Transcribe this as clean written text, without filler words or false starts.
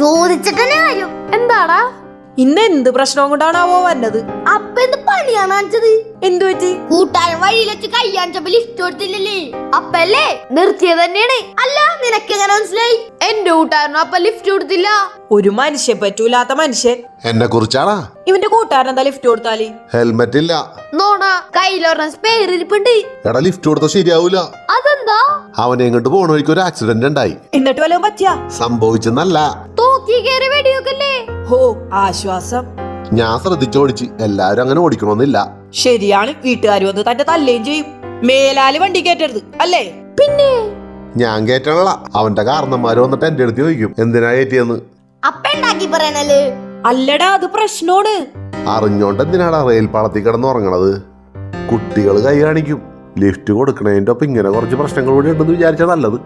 ചോദിച്ചിട്ടെന്നെ കാര്യം. എന്താടാ ഇന്ന് എന്ത് പ്രശ്നം കൊണ്ടാണാവോ വന്നത്? അപ്പ എന്ത് പണിയാണ് കാണിച്ചത്? എന്തു പറ്റി? കൂട്ടുകാരൻ വഴിയിൽ വെച്ച് കയ്യാണിച്ചപ്പോ ലിഫ്റ്റ് കൊടുത്തില്ലല്ലേ? അപ്പല്ലേ നിർത്തിയത് തന്നെയാണ്. അല്ല നിനക്ക് എങ്ങനെ മനസ്സിലായി? എന്റെ കൂട്ടുകാരനും അപ്പ ലിഫ്റ്റ് കൊടുത്തില്ല. ഒരു മനുഷ്യൻ പറ്റൂലാത്ത മനുഷ്യൻ. എന്നെ കുറിച്ചാണാ? ഇവന്റെ കൂട്ടുകാരൻ എന്താ ലിഫ്റ്റ് കൊടുത്താല്? ഹെൽമെറ്റ് ഇല്ല. നോണ കയ്യിലൊരെണ്ണം സ്പെയർ ഇരിപ്പുണ്ട്. എടാ ലിഫ്റ്റ് കൊടുത്താൽ ശരിയാവൂല. അതെന്താ? അവനെ ഇങ്ങോട്ട് പോണ വഴിക്ക് ഒരു ആക്സിഡന്റ് ഉണ്ടായി. എന്നിട്ട് വല്ലതും പറ്റിയാ? സംഭവിച്ചെന്നല്ല, തോക്കി കയറി വെടിയൊക്കല്ലേ? ഹോ ആശ്വാസം. ഞാൻ ശ്രദ്ധിച്ചോടിച്ച്. എല്ലാരും അങ്ങനെ ഓടിക്കണമെന്നില്ല. ശരിയാണ്, വീട്ടുകാർ വന്ന് തന്റെ തല്ലുകയും ചെയ്യും. മേലാല് വണ്ടി കയറ്റരുത് അല്ലേ? പിന്നെ ഞാൻ കേട്ടണല്ല, അവന്റെ കാരണന്മാര് വന്നിട്ട് എന്റെ അടുത്ത് ചോദിക്കും എന്തിനാ കയറ്റിയെന്ന്. അപ്പ ഉണ്ടാക്കി പറയണല്ലേ? അല്ലടാ, അത് പ്രശ്നോണ്. അറിഞ്ഞോണ്ട് എന്തിനാടാ റെയിൽ പാളത്തിൽ കിടന്ന് ഉറങ്ങണത്? കുട്ടികൾ കൈ കാണിക്കും. ലിഫ്റ്റ് കൊടുക്കണേന്റെ ഒപ്പം ഇങ്ങനെ കുറച്ച് പ്രശ്നങ്ങൾ കൂടി ഉണ്ടെന്ന് വിചാരിച്ചാൽ നല്ലത്.